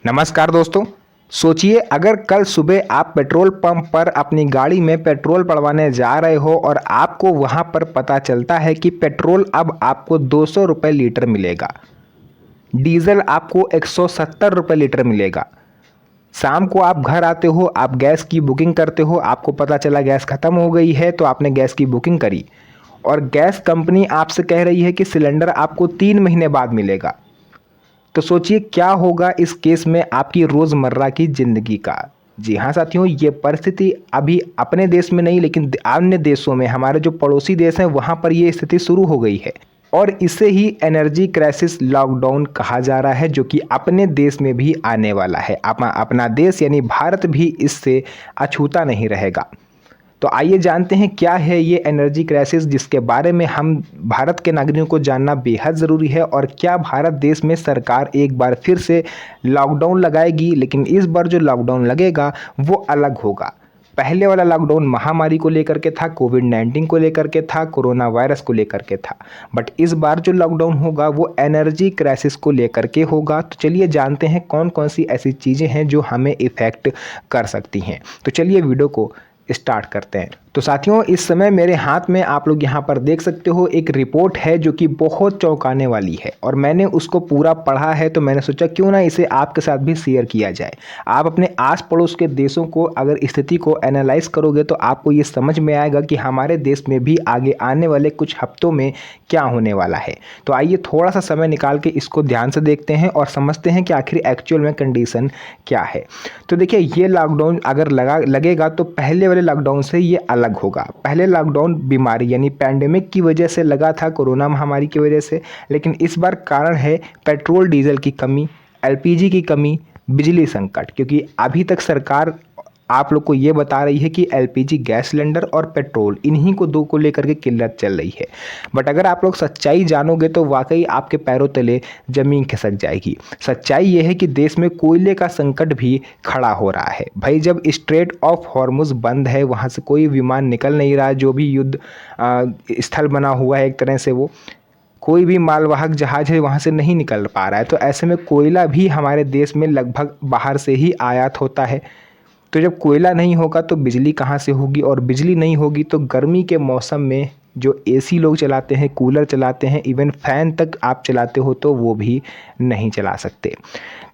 नमस्कार दोस्तों। सोचिए अगर कल सुबह आप पेट्रोल पंप पर अपनी गाड़ी में पेट्रोल पड़वाने जा रहे हो और आपको वहां पर पता चलता है कि पेट्रोल अब आपको 200 रुपये लीटर मिलेगा, डीजल आपको 170 रुपये लीटर मिलेगा। शाम को आप घर आते हो, आप गैस की बुकिंग करते हो, आपको पता चला गैस ख़त्म हो गई है तो आपने गैस की बुकिंग करी और गैस कंपनी आपसे कह रही है कि सिलेंडर आपको 3 महीने बाद मिलेगा। तो सोचिए क्या होगा इस केस में आपकी रोज़मर्रा की ज़िंदगी का। जी हाँ साथियों, ये परिस्थिति अभी अपने देश में नहीं लेकिन अन्य देशों में, हमारे जो पड़ोसी देश हैं वहाँ पर ये स्थिति शुरू हो गई है और इसे ही एनर्जी क्राइसिस लॉकडाउन कहा जा रहा है, जो कि अपने देश में भी आने वाला है। अपना देश यानी भारत भी इससे अछूता नहीं रहेगा। तो आइए जानते हैं क्या है ये एनर्जी क्राइसिस, जिसके बारे में हम भारत के नागरिकों को जानना बेहद ज़रूरी है। और क्या भारत देश में सरकार एक बार फिर से लॉकडाउन लगाएगी, लेकिन इस बार जो लॉकडाउन लगेगा वो अलग होगा। पहले वाला लॉकडाउन महामारी को लेकर के था, कोविड-19 को लेकर के था, कोरोना वायरस को लेकर के था। बट इस बार जो लॉकडाउन होगा वो एनर्जी क्राइसिस को लेकर के होगा। तो चलिए जानते हैं कौन कौन सी ऐसी चीज़ें हैं जो हमें इफ़ेक्ट कर सकती हैं। तो चलिए वीडियो को स्टार्ट करते हैं। तो साथियों, इस समय मेरे हाथ में आप लोग यहाँ पर देख सकते हो एक रिपोर्ट है जो कि बहुत चौंकाने वाली है और मैंने उसको पूरा पढ़ा है, तो मैंने सोचा क्यों ना इसे आपके साथ भी शेयर किया जाए। आप अपने आस पड़ोस के देशों को अगर स्थिति को एनालाइज करोगे तो आपको ये समझ में आएगा कि हमारे देश में भी आगे आने वाले कुछ हफ्तों में क्या होने वाला है। तो आइए थोड़ा सा समय निकाल के इसको ध्यान से देखते हैं और समझते हैं कि आखिर एक्चुअल में कंडीशन क्या है। तो देखिए, ये लॉकडाउन अगर लगेगा तो पहले वाले लॉकडाउन से ये अलग होगा। पहले लॉकडाउन बीमारी यानी पैंडेमिक की वजह से लगा था, कोरोना महामारी की वजह से, लेकिन इस बार कारण है पेट्रोल डीजल की कमी, एलपीजी की कमी, बिजली संकट। क्योंकि अभी तक सरकार आप लोग को ये बता रही है कि एलपीजी गैस सिलेंडर और पेट्रोल, इन्हीं को दो को लेकर के किल्लत चल रही है। बट अगर आप लोग सच्चाई जानोगे तो वाकई आपके पैरों तले ज़मीन खिसक जाएगी। सच्चाई ये है कि देश में कोयले का संकट भी खड़ा हो रहा है। भाई, जब स्ट्रेट ऑफ हॉर्मुज बंद है, वहाँ से कोई विमान निकल नहीं रहा, जो भी युद्ध स्थल बना हुआ है एक तरह से, वो कोई भी मालवाहक जहाज है वहाँ से नहीं निकल पा रहा है। तो ऐसे में कोयला भी हमारे देश में लगभग बाहर से ही आयात होता है। तो जब कोयला नहीं होगा तो बिजली कहाँ से होगी, और बिजली नहीं होगी तो गर्मी के मौसम में जो एसी लोग चलाते हैं, कूलर चलाते हैं, इवन फैन तक आप चलाते हो तो वो भी नहीं चला सकते।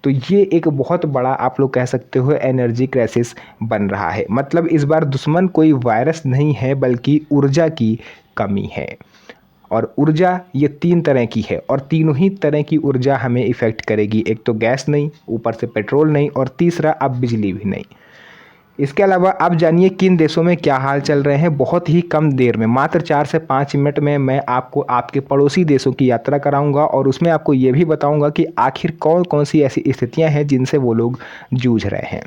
तो ये एक बहुत बड़ा आप लोग कह सकते हो एनर्जी क्राइसिस बन रहा है। मतलब इस बार दुश्मन कोई वायरस नहीं है बल्कि ऊर्जा की कमी है। और ऊर्जा ये 3 तरह की है और तीनों ही तरह की ऊर्जा हमें इफ़ेक्ट करेगी। एक तो गैस नहीं, ऊपर से पेट्रोल नहीं, और तीसरा अब बिजली भी नहीं। इसके अलावा आप जानिए किन देशों में क्या हाल चल रहे हैं। बहुत ही कम देर में, मात्र 4 से 5 मिनट में मैं आपको आपके पड़ोसी देशों की यात्रा कराऊंगा और उसमें आपको ये भी बताऊंगा कि आखिर कौन कौन सी ऐसी स्थितियां हैं जिनसे वो लोग जूझ रहे हैं।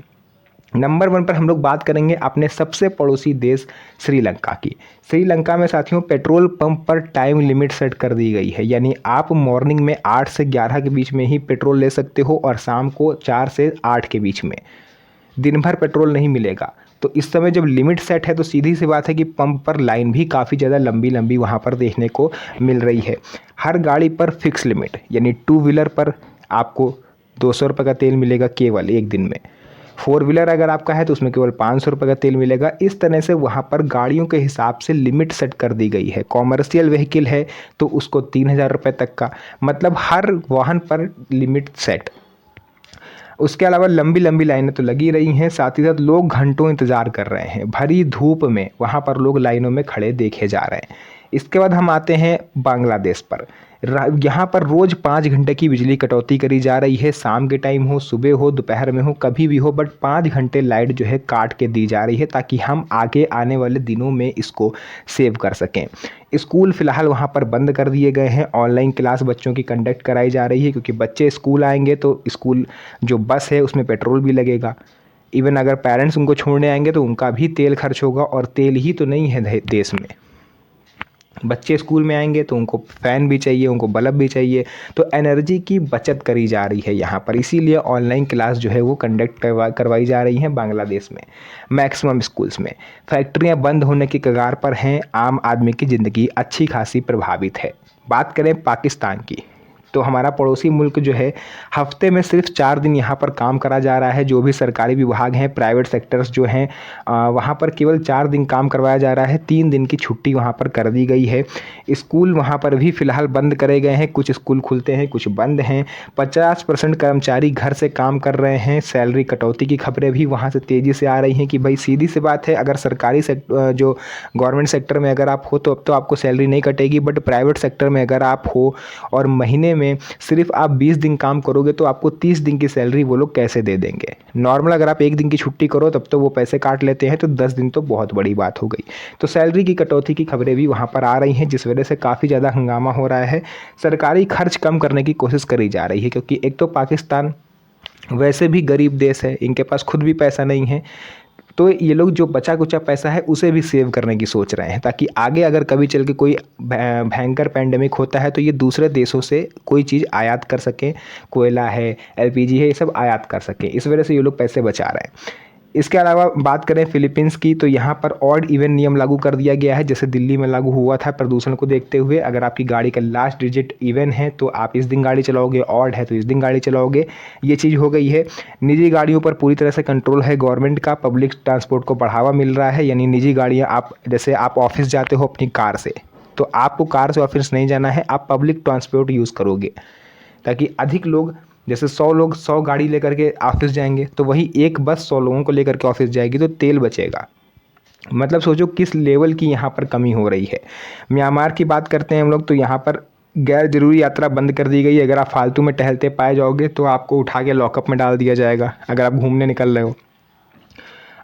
नंबर 1 पर हम लोग बात करेंगे अपने सबसे पड़ोसी देश श्रीलंका की। श्रीलंका में साथियों पेट्रोल पंप पर टाइम लिमिट सेट कर दी गई है, यानी आप मॉर्निंग में 8 से 11 के बीच में ही पेट्रोल ले सकते हो और शाम को 4 से 8 के बीच में। दिन भर पेट्रोल नहीं मिलेगा। तो इस समय जब लिमिट सेट है तो सीधी सी बात है कि पंप पर लाइन भी काफ़ी ज़्यादा लंबी लंबी वहाँ पर देखने को मिल रही है। हर गाड़ी पर फिक्स लिमिट, यानी 2 व्हीलर पर आपको 200 रुपये का तेल मिलेगा केवल एक दिन में। 4 व्हीलर अगर आपका है तो उसमें केवल 500 रुपये का तेल मिलेगा। इस तरह से वहाँ पर गाड़ियों के हिसाब से लिमिट सेट कर दी गई है। कॉमर्शियल व्हीकल है तो उसको 3000 रुपये तक का, मतलब हर वाहन पर लिमिट सेट। उसके अलावा लंबी लंबी लाइनें तो लगी रही हैं, साथ ही साथ लोग घंटों इंतज़ार कर रहे हैं। भरी धूप में वहाँ पर लोग लाइनों में खड़े देखे जा रहे हैं। इसके बाद हम आते हैं बांग्लादेश पर। यहाँ पर रोज़ 5 घंटे की बिजली कटौती करी जा रही है। शाम के टाइम हो, सुबह हो, दोपहर में हो, कभी भी हो, बट 5 घंटे लाइट जो है काट के दी जा रही है ताकि हम आगे आने वाले दिनों में इसको सेव कर सकें। स्कूल फ़िलहाल वहाँ पर बंद कर दिए गए हैं। ऑनलाइन क्लास बच्चों की कंडक्ट कराई जा रही है क्योंकि बच्चे स्कूल आएंगे तो स्कूल जो बस है उसमें पेट्रोल भी लगेगा। इवन अगर पेरेंट्स उनको छोड़ने आएंगे तो उनका भी तेल खर्च होगा, और तेल ही तो नहीं है देश में। बच्चे स्कूल में आएंगे तो उनको फ़ैन भी चाहिए, उनको बल्ब भी चाहिए। तो एनर्जी की बचत करी जा रही है यहाँ पर, इसीलिए ऑनलाइन क्लास जो है वो कंडक्ट करवाई जा रही हैं बांग्लादेश में मैक्सिमम स्कूल्स में। फैक्ट्रियाँ बंद होने की कगार पर हैं। आम आदमी की ज़िंदगी अच्छी खासी प्रभावित है। बात करें पाकिस्तान की, तो हमारा पड़ोसी मुल्क जो है हफ्ते में सिर्फ 4 दिन यहाँ पर काम करा जा रहा है। जो भी सरकारी विभाग हैं, प्राइवेट सेक्टर्स जो हैं, वहाँ पर केवल 4 दिन काम करवाया जा रहा है। 3 दिन की छुट्टी वहाँ पर कर दी गई है। स्कूल वहाँ पर भी फ़िलहाल बंद करे गए हैं, कुछ स्कूल खुलते हैं, कुछ बंद हैं। 50% कर्मचारी घर से काम कर रहे हैं। सैलरी कटौती की खबरें भी वहाँ से तेज़ी से आ रही हैं कि भाई सीधी सी बात है, अगर सरकारी जो गवर्नमेंट सेक्टर में अगर आप हो तो अब तो आपको सैलरी नहीं कटेगी, बट प्राइवेट सेक्टर में अगर आप हो और महीने में सिर्फ आप 20 दिन काम करोगे तो आपको 30 दिन की सैलरी वो लोग कैसे दे देंगे। नॉर्मल अगर आप 1 दिन की छुट्टी करो तब तो वो पैसे काट लेते हैं, तो 10 दिन तो बहुत बड़ी बात हो गई। तो सैलरी की कटौती की खबरें भी वहाँ पर आ रही हैं, जिस वजह से काफ़ी ज़्यादा हंगामा हो रहा है। सरकारी खर्च कम करने की कोशिश करी जा रही है, क्योंकि एक तो पाकिस्तान वैसे भी गरीब देश है, इनके पास खुद भी पैसा नहीं है, तो ये लोग जो बचा कुचा पैसा है उसे भी सेव करने की सोच रहे हैं, ताकि आगे अगर कभी चल के कोई भयंकर पैंडेमिक होता है तो ये दूसरे देशों से कोई चीज़ आयात कर सकें। कोयला है, एलपीजी है, ये सब आयात कर सकें। इस वजह से ये लोग पैसे बचा रहे हैं। इसके अलावा बात करें फिलीपींस की, तो यहाँ पर ऑड इवन नियम लागू कर दिया गया है, जैसे दिल्ली में लागू हुआ था प्रदूषण को देखते हुए। अगर आपकी गाड़ी का लास्ट डिजिट इवन है तो आप इस दिन गाड़ी चलाओगे, ऑड है तो इस दिन गाड़ी चलाओगे, ये चीज़ हो गई है। निजी गाड़ियों पर पूरी तरह से कंट्रोल है गवर्नमेंट का। पब्लिक ट्रांसपोर्ट को बढ़ावा मिल रहा है, यानी निजी गाड़ियाँ, आप जैसे आप ऑफिस जाते हो अपनी कार से, तो आपको कार से ऑफिस नहीं जाना है, आप पब्लिक ट्रांसपोर्ट यूज़ करोगे, ताकि अधिक लोग, जैसे 100 लोग 100 गाड़ी लेकर के ऑफिस जाएंगे तो वही एक बस 100 लोगों को लेकर के ऑफिस जाएगी, तो तेल बचेगा। मतलब सोचो किस लेवल की यहाँ पर कमी हो रही है। म्यांमार की बात करते हैं हम लोग, तो यहाँ पर गैर जरूरी यात्रा बंद कर दी गई है। अगर आप फालतू में टहलते पाए जाओगे तो आपको उठा के लॉकअप में डाल दिया जाएगा, अगर आप घूमने निकल रहे हो।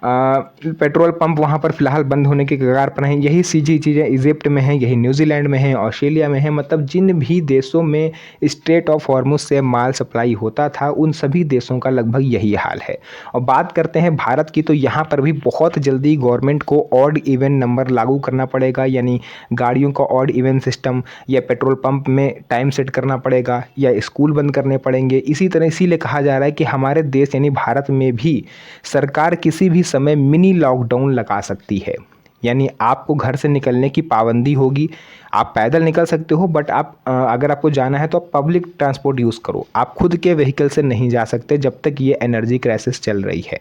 पेट्रोल पंप वहाँ पर फ़िलहाल बंद होने के कगार पर हैं। यही सीजी चीज़ें इजिप्ट में हैं, यही न्यूजीलैंड में हैं, ऑस्ट्रेलिया में हैं। मतलब जिन भी देशों में स्ट्रेट ऑफ हॉर्मुज से माल सप्लाई होता था, उन सभी देशों का लगभग यही हाल है। और बात करते हैं भारत की, तो यहाँ पर भी बहुत जल्दी गवर्नमेंट को ऑड इवन नंबर लागू करना पड़ेगा, यानी गाड़ियों का ऑड इवन सिस्टम, या पेट्रोल पंप में टाइम सेट करना पड़ेगा, या स्कूल बंद करने पड़ेंगे। इसी तरह इसीलिए कहा जा रहा है कि हमारे देश यानी भारत में भी सरकार किसी भी समय मिनी लॉकडाउन लगा सकती है, यानी आपको घर से निकलने की पाबंदी होगी। आप पैदल निकल सकते हो, बट आप अगर आपको जाना है तो आप पब्लिक ट्रांसपोर्ट यूज़ करो। आप खुद के व्हीकल से नहीं जा सकते जब तक ये एनर्जी क्राइसिस चल रही है।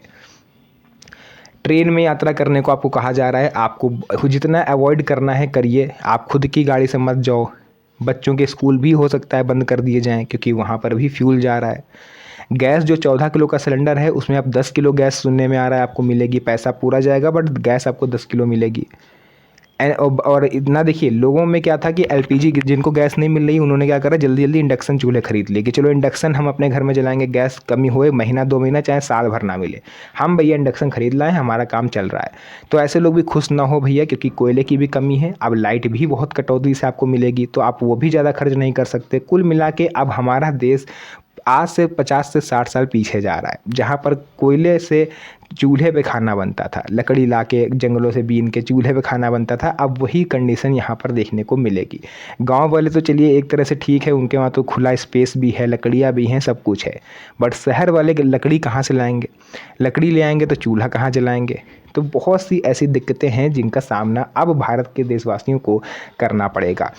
ट्रेन में यात्रा करने को आपको कहा जा रहा है, आपको जितना अवॉइड करना है करिए, आप खुद की गाड़ी से मत जाओ। बच्चों के स्कूल भी हो सकता है बंद कर दिए जाएं, क्योंकि वहाँ पर भी फ्यूल जा रहा है। गैस जो 14 किलो का सिलेंडर है, उसमें आप 10 किलो गैस सुनने में आ रहा है आपको मिलेगी, पैसा पूरा जाएगा बट गैस आपको 10 किलो मिलेगी। और इतना देखिए, लोगों में क्या था कि एलपीजी, जिनको गैस नहीं मिल रही उन्होंने क्या करा, जल्दी जल्दी इंडक्शन चूल्हे खरीद लिए कि चलो इंडक्शन हम अपने घर में जलाएंगे, गैस कमी होए, महीना 2 महीना चाहे साल भर ना मिले, हम भैया इंडक्शन खरीद लाएं, हमारा काम चल रहा है। तो ऐसे लोग भी खुश ना हो भैया, क्योंकि कोयले की भी कमी है, अब लाइट भी बहुत कटौती से आपको मिलेगी, तो आप वो भी ज़्यादा खर्च नहीं कर सकते। कुल मिला के अब हमारा देश आज से 50 से 60 साल पीछे जा रहा है, जहाँ पर कोयले से चूल्हे पे खाना बनता था, लकड़ी लाके जंगलों से बीन के चूल्हे पे खाना बनता था। अब वही कंडीशन यहाँ पर देखने को मिलेगी। गांव वाले तो चलिए एक तरह से ठीक है, उनके वहाँ तो खुला स्पेस भी है, लकड़ियाँ भी हैं, सब कुछ है, बट शहर वाले लकड़ी कहाँ से लाएंगे? लकड़ी ले आएंगे तो चूल्हा कहाँ जलाएंगे? तो बहुत सी ऐसी दिक्कतें हैं जिनका सामना अब भारत के देशवासियों को करना पड़ेगा।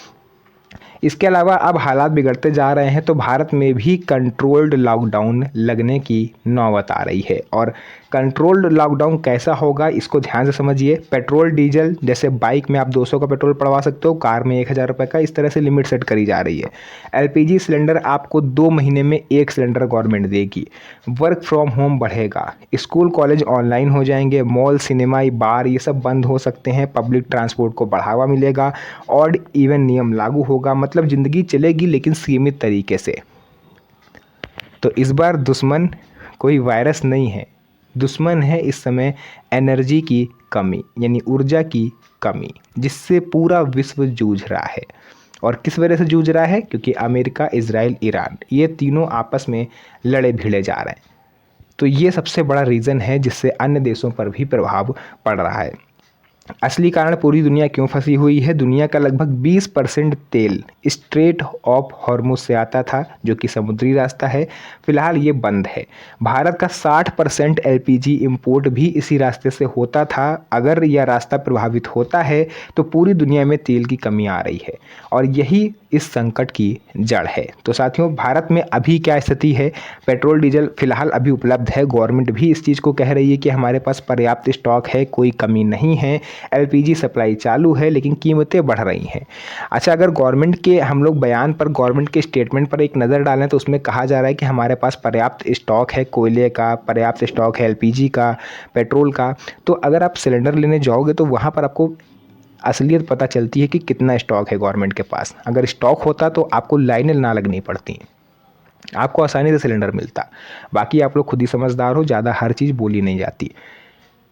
इसके अलावा अब हालात बिगड़ते जा रहे हैं, तो भारत में भी कंट्रोल्ड लॉकडाउन लगने की नौबत आ रही है। और कंट्रोल्ड लॉकडाउन कैसा होगा इसको ध्यान से समझिए। पेट्रोल डीजल, जैसे बाइक में आप 200 का पेट्रोल पड़वा सकते हो, कार में 1000 रुपये का, इस तरह से लिमिट सेट करी जा रही है। एलपीजी सिलेंडर आपको 2 महीने में 1 सिलेंडर गवर्नमेंट देगी। वर्क फ्रॉम होम बढ़ेगा, स्कूल कॉलेज ऑनलाइन हो जाएंगे, मॉल सिनेमा बार ये सब बंद हो सकते हैं, पब्लिक ट्रांसपोर्ट को बढ़ावा मिलेगा, ऑड इवन नियम लागू होगा। मतलब ज़िंदगी चलेगी लेकिन सीमित तरीके से। तो इस बार दुश्मन कोई वायरस नहीं है, दुश्मन है इस समय एनर्जी की कमी, यानी ऊर्जा की कमी, जिससे पूरा विश्व जूझ रहा है। और किस वजह से जूझ रहा है? क्योंकि अमेरिका, इजराइल, ईरान, ये तीनों आपस में लड़े भिड़े जा रहे हैं। तो ये सबसे बड़ा रीज़न है जिससे अन्य देशों पर भी प्रभाव पड़ रहा है। असली कारण पूरी दुनिया क्यों फंसी हुई है? दुनिया का लगभग 20% तेल स्ट्रेट ऑफ हॉर्मुज से आता था, जो कि समुद्री रास्ता है, फिलहाल ये बंद है। भारत का 60% एलपीजी इंपोर्ट भी इसी रास्ते से होता था। अगर यह रास्ता प्रभावित होता है तो पूरी दुनिया में तेल की कमी आ रही है, और यही इस संकट की जड़ है। तो साथियों, भारत में अभी क्या स्थिति है? पेट्रोल डीजल फिलहाल अभी उपलब्ध है, गवर्नमेंट भी इस चीज़ को कह रही है कि हमारे पास पर्याप्त स्टॉक है, कोई कमी नहीं है, एलपीजी सप्लाई चालू है, लेकिन कीमतें बढ़ रही हैं। अच्छा, अगर गवर्नमेंट के हम लोग बयान पर, गवर्नमेंट के स्टेटमेंट पर एक नज़र डालें तो उसमें कहा जा रहा है कि हमारे पास पर्याप्त स्टॉक है कोयले का, पर्याप्त स्टॉक है एलपीजी का, पेट्रोल का। तो अगर आप सिलेंडर लेने जाओगे तो वहाँ पर आपको असलियत पता चलती है कि कितना स्टॉक है गवर्नमेंट के पास। अगर स्टॉक होता तो आपको लाइनें ना लगनी पड़ती, आपको आसानी से सिलेंडर मिलता। बाकी आप लोग खुद ही समझदार हो, ज़्यादा हर चीज़ बोली नहीं जाती।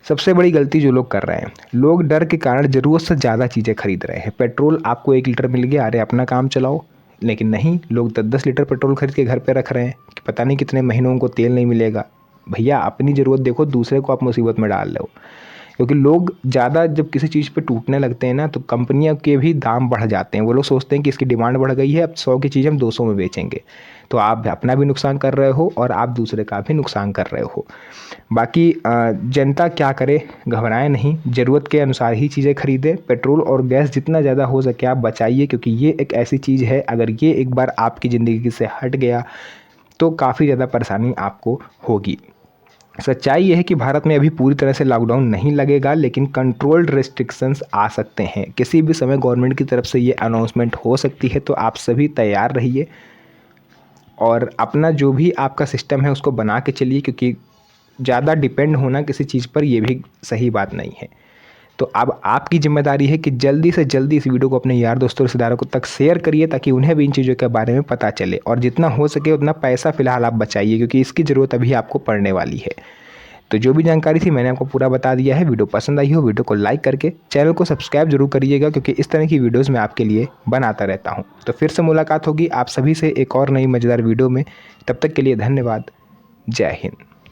सबसे बड़ी गलती जो लोग कर रहे हैं, लोग डर के कारण ज़रूरत से ज़्यादा चीज़ें खरीद रहे हैं। पेट्रोल आपको 1 लीटर मिल गया, अरे अपना काम चलाओ, लेकिन नहीं, लोग 10-10 लीटर पेट्रोल खरीद के घर पे रख रहे हैं कि पता नहीं कितने महीनों उनको तेल नहीं मिलेगा। भैया अपनी ज़रूरत देखो, दूसरे को आप मुसीबत में डाल रहे हो। क्योंकि लोग ज़्यादा जब किसी चीज़ पे टूटने लगते हैं ना, तो कंपनियों के भी दाम बढ़ जाते हैं। वो लोग सोचते हैं कि इसकी डिमांड बढ़ गई है, अब 100 की चीज़ हम 200 में बेचेंगे। तो आप अपना भी नुकसान कर रहे हो और आप दूसरे का भी नुकसान कर रहे हो। बाकी जनता क्या करे, घबराए नहीं, ज़रूरत के अनुसार ही चीज़ें खरीदें। पेट्रोल और गैस जितना ज़्यादा हो सके आप बचाइए, क्योंकि ये एक ऐसी चीज़ है, अगर ये एक बार आपकी ज़िंदगी से हट गया तो काफ़ी ज़्यादा परेशानी आपको होगी। सच्चाई ये है कि भारत में अभी पूरी तरह से लॉकडाउन नहीं लगेगा, लेकिन कंट्रोल्ड रेस्ट्रिक्शंस आ सकते हैं। किसी भी समय गवर्नमेंट की तरफ से ये अनाउंसमेंट हो सकती है, तो आप सभी तैयार रहिए और अपना जो भी आपका सिस्टम है उसको बना के चलिए, क्योंकि ज़्यादा डिपेंड होना किसी चीज़ पर ये भी सही बात नहीं है। तो अब आपकी जिम्मेदारी है कि जल्दी से जल्दी इस वीडियो को अपने यार दोस्तों रिश्तेदारों को तक शेयर करिए, ताकि उन्हें भी इन चीज़ों के बारे में पता चले। और जितना हो सके उतना पैसा फ़िलहाल आप बचाइए, क्योंकि इसकी ज़रूरत अभी आपको पड़ने वाली है। तो जो भी जानकारी थी मैंने आपको पूरा बता दिया है। वीडियो पसंद आई हो, वीडियो को लाइक करके चैनल को सब्सक्राइब जरूर करिएगा, क्योंकि इस तरह की वीडियोज़ मैं आपके लिए बनाता रहता हूँ। तो फिर से मुलाकात होगी आप सभी से एक और नई मज़ेदार वीडियो में। तब तक के लिए धन्यवाद। जय हिंद।